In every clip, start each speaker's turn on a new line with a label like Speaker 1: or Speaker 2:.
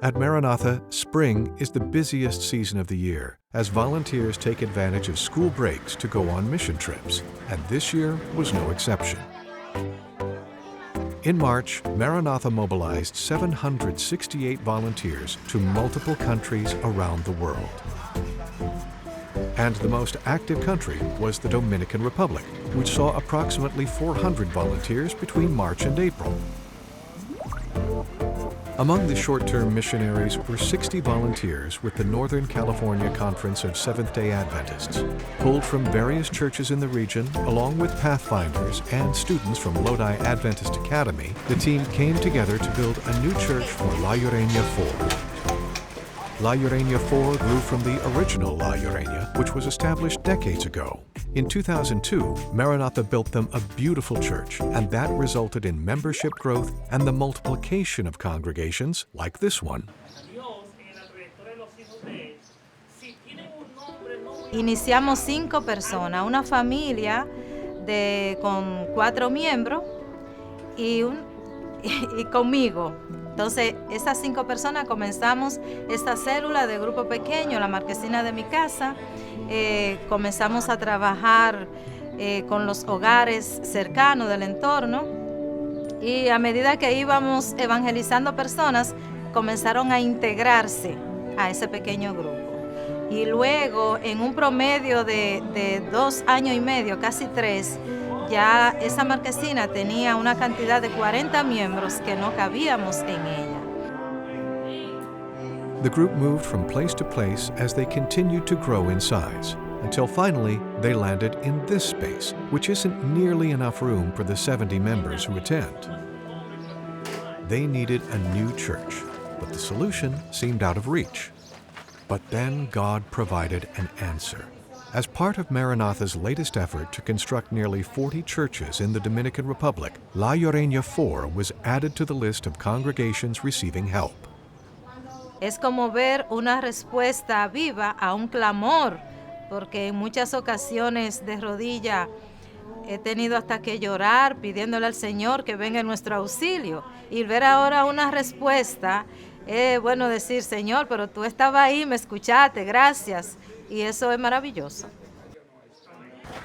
Speaker 1: At Maranatha, spring is the busiest season of the year as volunteers take advantage of school breaks to go on mission trips, and this year was no exception. In March, Maranatha mobilized 768 volunteers to multiple countries around the world. And the most active country was the Dominican Republic, which saw approximately 400 volunteers between March and April. Among the short-term missionaries were 60 volunteers with the Northern California Conference of Seventh-day Adventists, pulled from various churches in the region, along with pathfinders and students from Lodi Adventist Academy. The team came together to build a new church for La Urania 4. La Urania 4 grew from the original La Urania, which was established decades ago. In 2002, Maranatha built them a beautiful church, and that resulted in membership growth and the multiplication of congregations like this one.
Speaker 2: Iniciamos 5 personas, una familia con 4 miembros y conmigo. Entonces, esas 5 personas comenzamos esta célula de grupo pequeño, la marquesina de mi casa. Comenzamos a trabajar con los hogares cercanos del entorno y a medida que íbamos evangelizando personas, comenzaron a integrarse a ese pequeño grupo. Y luego, en un promedio de 2 años y medio, casi 3, ya esa marquesina tenía una cantidad de 40 miembros que no cabíamos en ella.
Speaker 1: The group moved from place to place as they continued to grow in size, until finally they landed in this space, which isn't nearly enough room for the 70 members who attend. They needed a new church, but the solution seemed out of reach. But then God provided an answer. As part of Maranatha's latest effort to construct nearly 40 churches in the Dominican Republic, La Urania 4 was added to the list of congregations receiving help.
Speaker 2: Es como ver una respuesta viva a un clamor, porque en muchas ocasiones de rodilla he tenido hasta que llorar pidiéndole al Señor que venga en nuestro auxilio. Y ver ahora una respuesta, bueno decir, Señor, pero tú estabas ahí, me escuchaste, gracias. Y eso es maravilloso.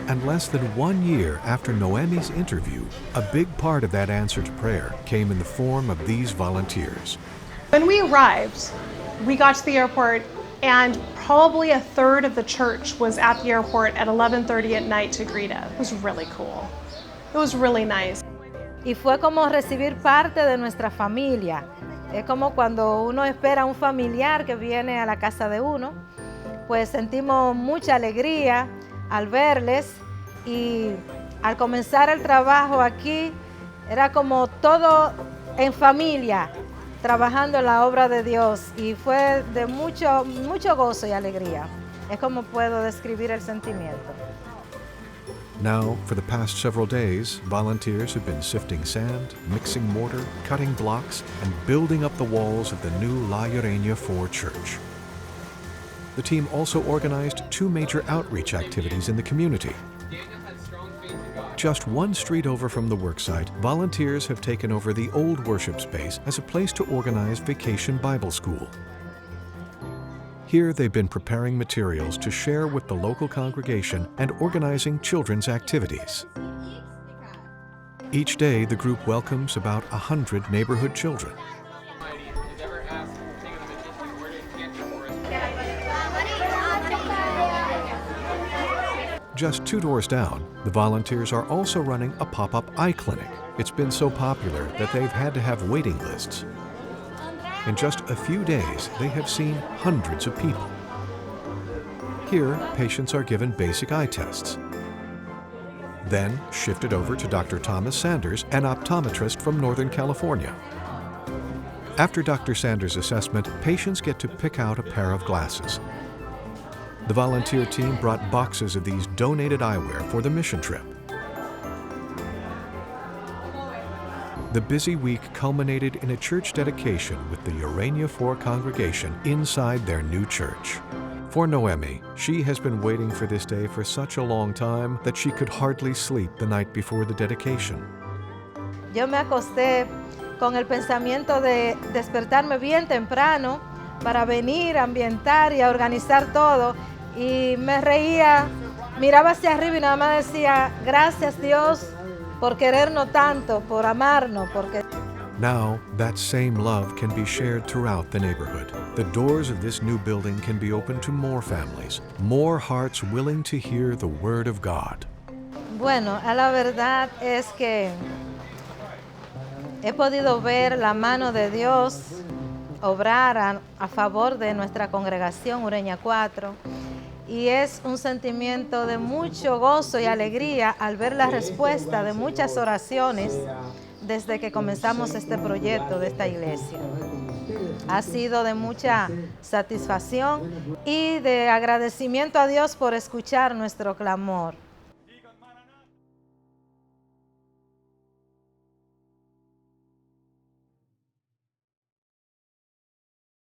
Speaker 1: And less than 1 year after Noemi's interview, a big part of that answer to prayer came in the form of these volunteers.
Speaker 3: When we arrived, we got to the airport and probably a third of the church was at the airport at 11:30 at night to greet us. It was really cool. It was really nice.
Speaker 2: Y fue como recibir parte de nuestra familia. Es como cuando uno espera a un familiar que viene a la casa de uno. Pues sentimos mucha alegría al verles y al comenzar el trabajo aquí era como todo en familia trabajando en la obra de Dios y fue de mucho gozo y alegría. Es como puedo describir el sentimiento.
Speaker 1: Now, for the past several days, volunteers have been sifting sand, mixing mortar, cutting blocks, and building up the walls of the new La Urania 4 church. The team also organized 2 major outreach activities in the community. Just 1 street over from the worksite, volunteers have taken over the old worship space as a place to organize Vacation Bible School. Here they've been preparing materials to share with the local congregation and organizing children's activities. Each day, the group welcomes about 100 neighborhood children. Just 2 doors down, the volunteers are also running a pop-up eye clinic. It's been so popular that they've had to have waiting lists. In just a few days, they have seen hundreds of people. Here, patients are given basic eye tests. Then shifted over to Dr. Thomas Sanders, an optometrist from Northern California. After Dr. Sanders' assessment, patients get to pick out a pair of glasses. The volunteer team brought boxes of these donated eyewear for the mission trip. The busy week culminated in a church dedication with the Urania 4 congregation inside their new church. For Noemi, she has been waiting for this day for such a long time that she could hardly sleep the night before the dedication.
Speaker 2: Yo me acosté con el pensamiento de despertarme bien temprano para venir a ambientar y a organizar todo. Y me reía, miraba hacia arriba y nada más decía, gracias Dios por querernos tanto, por amarnos, porque...
Speaker 1: Now, that same love can be shared throughout the neighborhood. The doors of this new building can be opened to more families, more hearts willing to hear the Word of God.
Speaker 2: Bueno, a la verdad es que he podido ver la mano de Dios obrar a favor de nuestra congregación Ureña 4 y es un sentimiento de mucho gozo y alegría al ver la respuesta de muchas oraciones desde que comenzamos este proyecto de esta iglesia. Ha sido de mucha satisfacción y de agradecimiento a Dios por escuchar nuestro clamor.